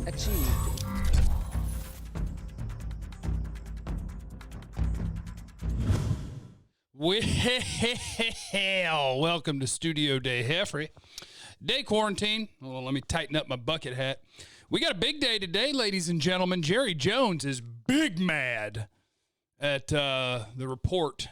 achieved. Well, welcome to Studio Day, Heffrey. Day quarantine. Well, let me tighten up my bucket hat. We got a big day today, ladies and gentlemen. Jerry Jones is big mad at the report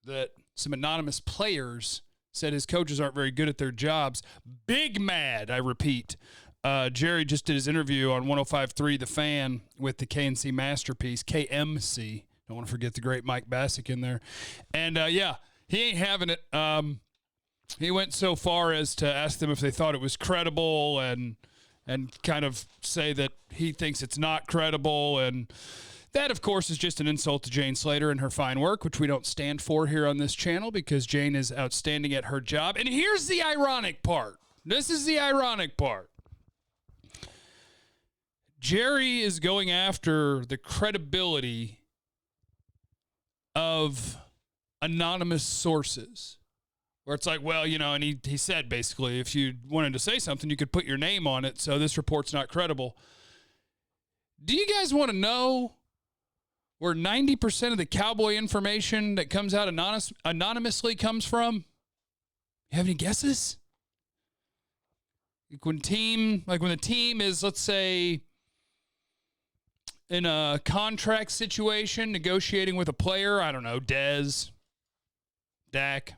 that some anonymous players said his coaches aren't very good at their jobs. Big mad, I repeat. Jerry just did his interview on 105.3 The Fan with the KNC Masterpiece, KMC. Don't want to forget the great Mike Bassick in there. And, yeah, he ain't having it. He went so far as to ask them if they thought it was credible and kind of say that he thinks it's not credible. And that, of course, is just an insult to Jane Slater and her fine work, which we don't stand for here on this channel because Jane is outstanding at her job. And here's the ironic part. This is the ironic part. Jerry is going after the credibility of anonymous sources, where it's like, well, you know, and he said basically if you wanted to say something, you could put your name on it, so this report's not credible. Do you guys want to know where 90% of the Cowboy information that comes out anonymously comes from? You have any guesses? Like when the team is, let's say, in a contract situation, negotiating with a player, I don't know, Dez, Dak,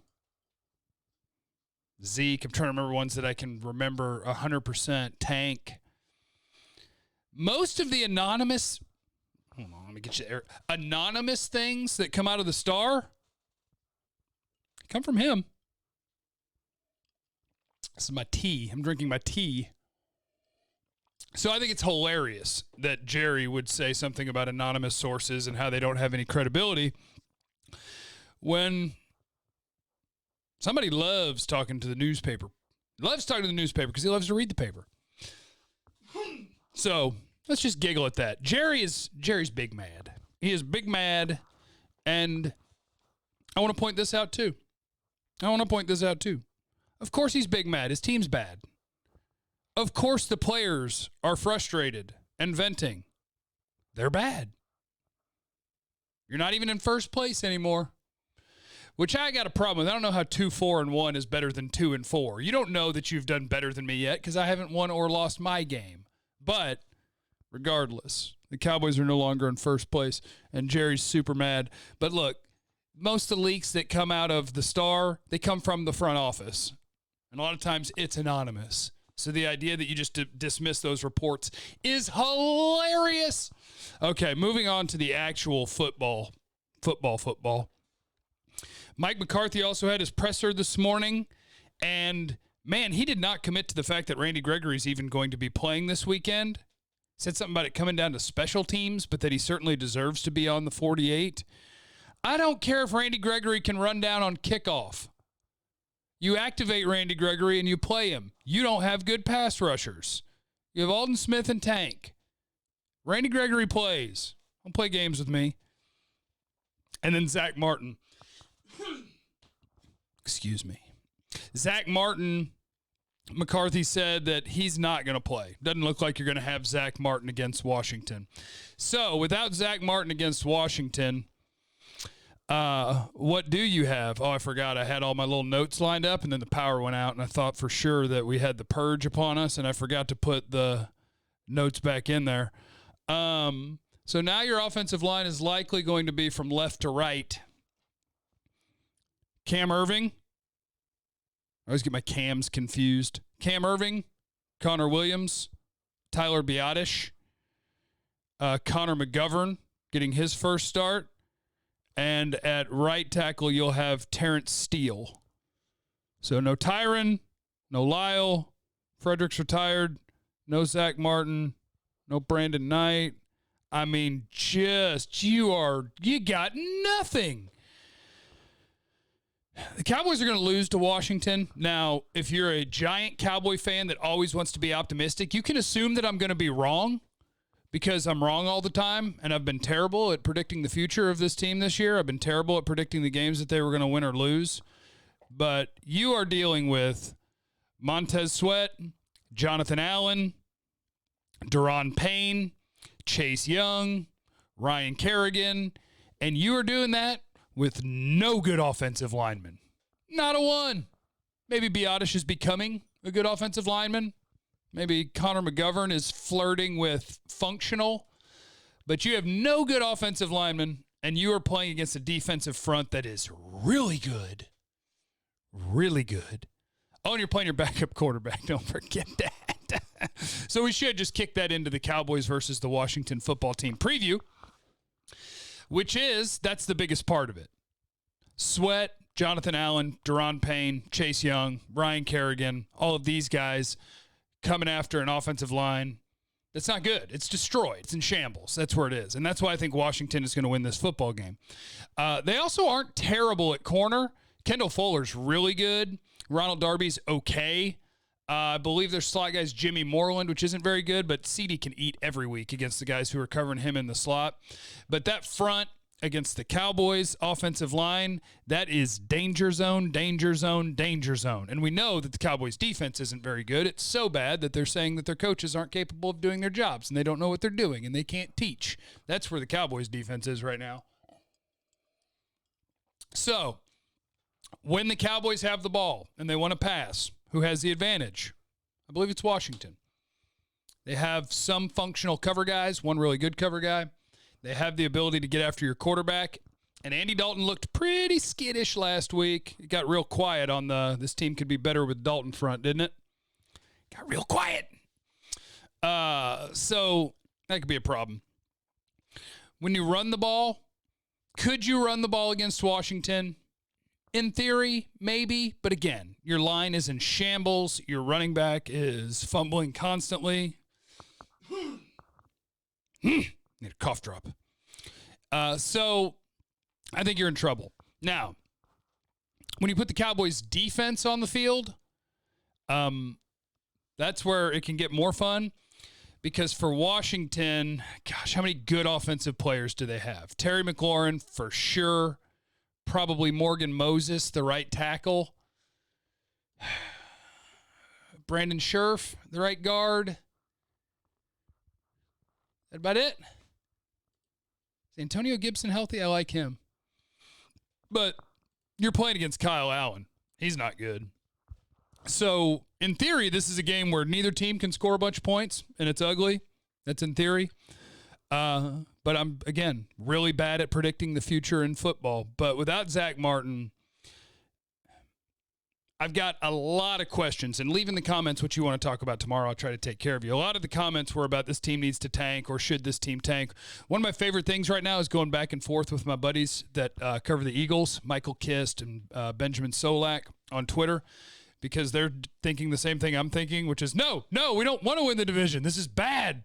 Zeke. I'm trying to remember ones that I can remember 100%. Tank. Most of the anonymous, hold on, let me get you there. Anonymous things that come out of the Star come from him. This is my tea. I'm drinking my tea. So I think it's hilarious that Jerry would say something about anonymous sources and how they don't have any credibility when somebody loves talking to the newspaper. Loves talking to the newspaper because he loves to read the paper. So let's just giggle at that. Jerry's big mad. He is big mad, and I want to point this out too. Of course he's big mad. His team's bad. Of course the players are frustrated and venting. They're bad. You're not even in first place anymore, which I got a problem with. I don't know how 2-4-1 is better than 2-4. You don't know that you've done better than me yet because I haven't won or lost my game. But regardless, the Cowboys are no longer in first place, and Jerry's super mad. But look, most of the leaks that come out of the Star, they come from the front office. And a lot of times it's anonymous. So the idea that you just dismiss those reports is hilarious. Okay, moving on to the actual football. Mike McCarthy also had his presser this morning, and, man, he did not commit to the fact that Randy Gregory is even going to be playing this weekend. Said something about it coming down to special teams, but that he certainly deserves to be on the 48. I don't care if Randy Gregory can run down on kickoff. You activate Randy Gregory and you play him. You don't have good pass rushers. You have Alden Smith and Tank. Randy Gregory plays. Don't play games with me. And then Zack Martin. Excuse me. Zack Martin, McCarthy said that he's not going to play. Doesn't look like you're going to have Zack Martin against Washington. So without Zack Martin against Washington, what do you have? Oh, I forgot. I had all my little notes lined up, and then the power went out, and I thought for sure that we had the purge upon us, and I forgot to put the notes back in there. So now your offensive line is likely going to be from left to right. Cam Irving. I always get my Cams confused. Cam Irving, Connor Williams, Tyler Biadasz, Connor McGovern getting his first start. And at right tackle, you'll have Terrence Steele. So no Tyron, no Lyle. Frederick's retired. No Zack Martin. No Brandon Knight. I mean, you got nothing. The Cowboys are going to lose to Washington. Now, if you're a giant Cowboy fan that always wants to be optimistic, you can assume that I'm going to be wrong. Because I'm wrong all the time, and I've been terrible at predicting the future of this team this year. I've been terrible at predicting the games that they were going to win or lose. But you are dealing with Montez Sweat, Jonathan Allen, Daron Payne, Chase Young, Ryan Kerrigan, and you are doing that with no good offensive linemen. Not a one. Maybe Biotish is becoming a good offensive lineman. Maybe Connor McGovern is flirting with functional. But you have no good offensive linemen, and you are playing against a defensive front that is really good. Really good. Oh, and you're playing your backup quarterback. Don't forget that. So we should just kick that into the Cowboys versus the Washington football team preview, which is, that's the biggest part of it. Sweat, Jonathan Allen, Daron Payne, Chase Young, Ryan Kerrigan, all of these guys coming after an offensive line that's not good. It's destroyed. It's in shambles. That's where it is. And that's why I think Washington is going to win this football game. They also aren't terrible at corner. Kendall Fuller's really good. Ronald Darby's okay. I believe their slot guy's Jimmy Moreland, which isn't very good, but CD can eat every week against the guys who are covering him in the slot. But that front against the Cowboys offensive line, that is danger zone, danger zone, danger zone. And we know that the Cowboys defense isn't very good. It's so bad that they're saying that their coaches aren't capable of doing their jobs and they don't know what they're doing and they can't teach. That's where the Cowboys defense is right now. So, when the Cowboys have the ball and they want to pass, who has the advantage? I believe it's Washington. They have some functional cover guys, one really good cover guy. They have the ability to get after your quarterback. And Andy Dalton looked pretty skittish last week. It got real quiet on this team could be better with Dalton front, didn't it? Got real quiet. So that could be a problem. When you run the ball, could you run the ball against Washington? In theory, maybe. But again, your line is in shambles. Your running back is fumbling constantly. Need a cough drop. So I think you're in trouble. Now, when you put the Cowboys defense on the field, that's where it can get more fun. Because for Washington, gosh, how many good offensive players do they have? Terry McLaurin, for sure. Probably Morgan Moses, the right tackle. Brandon Scherf, the right guard. Is that about it? Is Antonio Gibson healthy? I like him. But you're playing against Kyle Allen. He's not good. So, in theory, this is a game where neither team can score a bunch of points, and it's ugly. That's in theory. But I'm, again, really bad at predicting the future in football. But without Zack Martin, I've got a lot of questions. And leave in the comments what you want to talk about tomorrow. I'll try to take care of you. A lot of the comments were about this team needs to tank or should this team tank. One of my favorite things right now is going back and forth with my buddies that cover the Eagles, Michael Kist and Benjamin Solak on Twitter, because they're thinking the same thing I'm thinking, which is, no, we don't want to win the division. This is bad.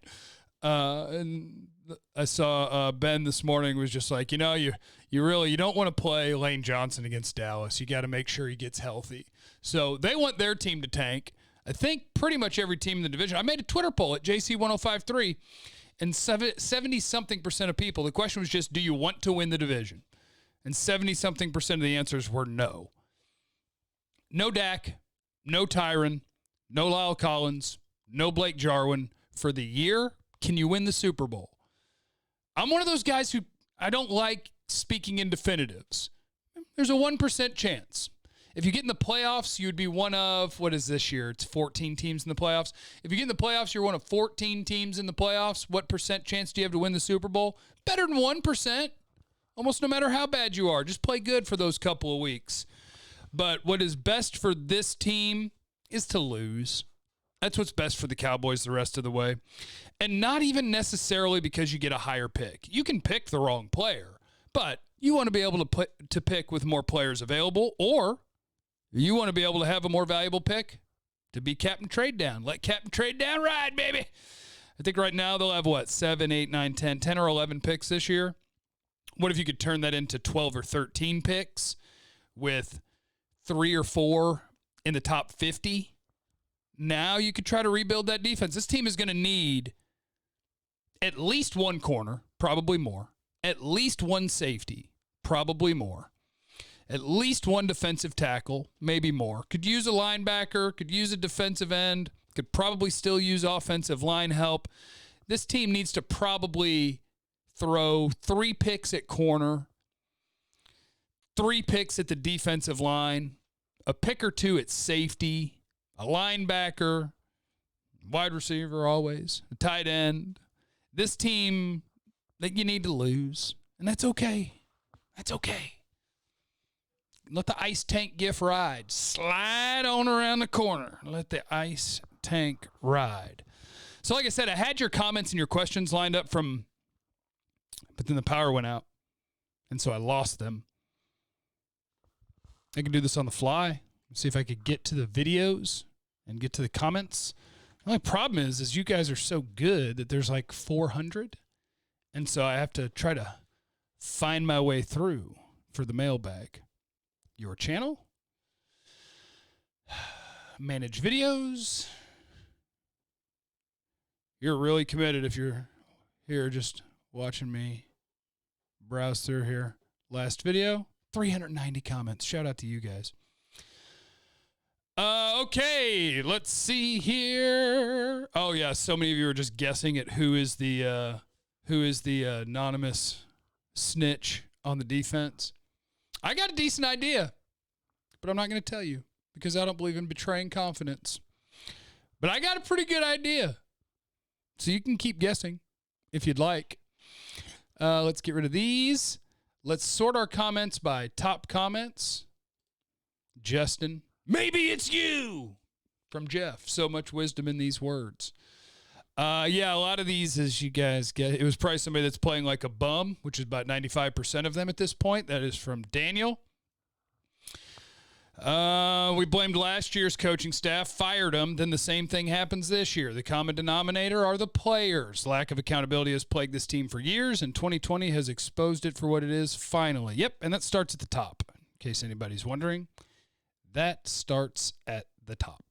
And I saw Ben this morning was just like, you don't want to play Lane Johnson against Dallas. You got to make sure he gets healthy. So they want their team to tank. I think pretty much every team in the division. I made a Twitter poll at JC1053, and 70-something% of people, the question was just, do you want to win the division? And 70-something% of the answers were no. No Dak, no Tyron, no Lyle Collins, no Blake Jarwin. For the year, can you win the Super Bowl? I'm one of those guys who I don't like speaking in definitives. There's a 1% chance. If you get in the playoffs, you'd be one of, what is this year? It's 14 teams in the playoffs. If you get in the playoffs, you're one of 14 teams in the playoffs. What percent chance do you have to win the Super Bowl? Better than 1%. Almost no matter how bad you are. Just play good for those couple of weeks. But what is best for this team is to lose. That's what's best for the Cowboys the rest of the way. And not even necessarily because you get a higher pick. You can pick the wrong player, but you want to be able to pick with more players available, or you want to be able to have a more valuable pick to be Captain Trade Down. Let Captain Trade Down ride, baby. I think right now they'll have, 7, 8, 9, 10 or 11 picks this year. What if you could turn that into 12 or 13 picks with 3 or 4 in the top 50? Now you could try to rebuild that defense. This team is going to need at least one corner, probably more. At least one safety, probably more. At least one defensive tackle, maybe more. Could use a linebacker, could use a defensive end. Could probably still use offensive line help. This team needs to probably throw 3 picks at corner, 3 picks at the defensive line, a pick or 2 at safety, a linebacker, wide receiver always, a tight end. This team that you need to lose, and that's okay. That's okay. Let the ice tank gift ride. Slide on around the corner. Let the ice tank ride. So like I said, I had your comments and your questions lined up but then the power went out, and so I lost them. I can do this on the fly. See if I could get to the videos and get to the comments. The only problem is you guys are so good that there's like 400, and so I have to try to find my way through for the mailbag. Your channel, manage videos. You're really committed if you're here just watching me browse through here. Last video, 390 comments. Shout out to you guys. Okay, let's see here. Oh yeah, so many of you are just guessing at who is the anonymous snitch on the defense. I got a decent idea, but I'm not going to tell you because I don't believe in betraying confidence. But I got a pretty good idea. So you can keep guessing if you'd like. Let's get rid of these. Let's sort our comments by top comments. Justin, maybe it's you. From Jeff, so much wisdom in these words. Yeah, a lot of these, as you guys get, it was probably somebody that's playing like a bum, which is about 95% of them at this point. That is from Daniel. We blamed last year's coaching staff, fired them, then the same thing happens this year. The common denominator are the players. Lack of accountability has plagued this team for years, and 2020 has exposed it for what it is finally. Yep, and that starts at the top, in case anybody's wondering. That starts at the top.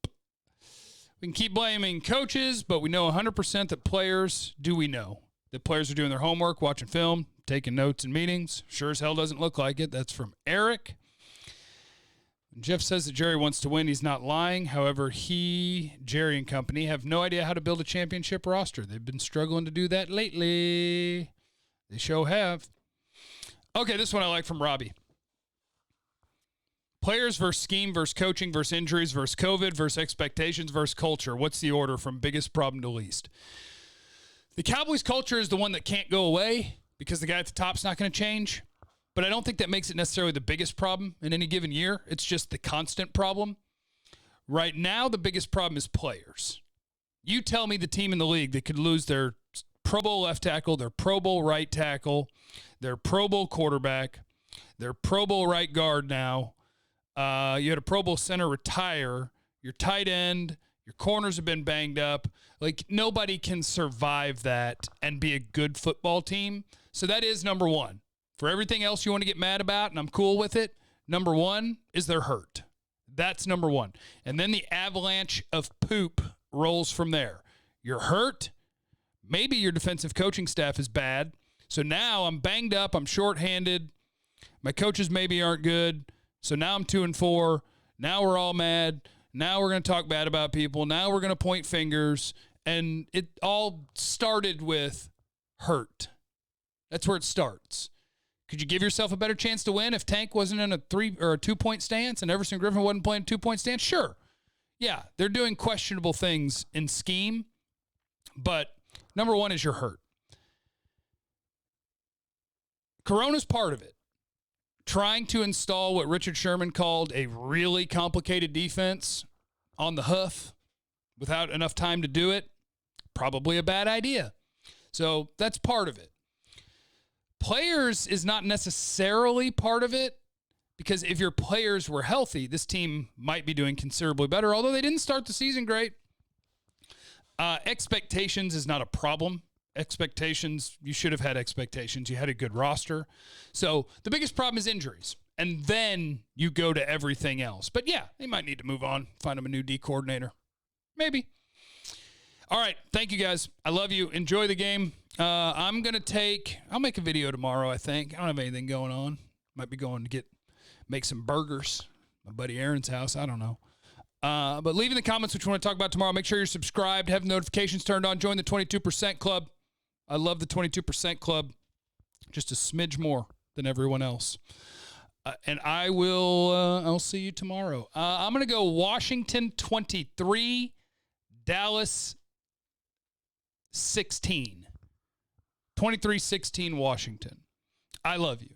We can keep blaming coaches, but we know 100% that players are doing their homework, watching film, taking notes in meetings. Sure as hell doesn't look like it. That's from Eric. Jeff says that Jerry wants to win. He's not lying. However, Jerry and company have no idea how to build a championship roster. They've been struggling to do that lately. They sure have. Okay, this one I like from Robbie. Players versus scheme versus coaching versus injuries versus COVID versus expectations versus culture. What's the order from biggest problem to least? The Cowboys culture is the one that can't go away because the guy at the top's not going to change. But I don't think that makes it necessarily the biggest problem in any given year. It's just the constant problem. Right now, the biggest problem is players. You tell me the team in the league that could lose their Pro Bowl left tackle, their Pro Bowl right tackle, their Pro Bowl quarterback, their Pro Bowl right guard now. You had a Pro Bowl center retire. Your tight end, your corners have been banged up. Like, nobody can survive that and be a good football team. So that is number one. For everything else you want to get mad about, and I'm cool with it, number one is they're hurt. That's number one. And then the avalanche of poop rolls from there. You're hurt. Maybe your defensive coaching staff is bad. So now I'm banged up. I'm shorthanded. My coaches maybe aren't good. So now I'm 2-4. Now we're all mad. Now we're going to talk bad about people. Now we're going to point fingers. And it all started with hurt. That's where it starts. Could you give yourself a better chance to win if Tank wasn't in a 3 or a 2-point stance and Everson Griffin wasn't playing a 2-point stance? Sure. Yeah, they're doing questionable things in scheme. But number one is you're hurt. Corona's part of it. Trying to install what Richard Sherman called a really complicated defense on the hoof without enough time to do it, probably a bad idea. So that's part of it. Players is not necessarily part of it because if your players were healthy, this team might be doing considerably better, although they didn't start the season great. Expectations is not a problem. Expectations, you should have had expectations. You had a good roster. So the biggest problem is injuries. And then you go to everything else. But yeah, they might need to move on, find them a new D coordinator. Maybe. All right. Thank you guys. I love you. Enjoy the game. I'll make a video tomorrow, I think. I don't have anything going on. Might be going to make some burgers. My buddy Aaron's house. I don't know. But leave in the comments what you want to talk about tomorrow. Make sure you're subscribed, have notifications turned on, join the 22% club. I love the 22% club. Just a smidge more than everyone else. And I'll see you tomorrow. I'm going to go Washington 23, Dallas 16. 23-16 Washington. I love you.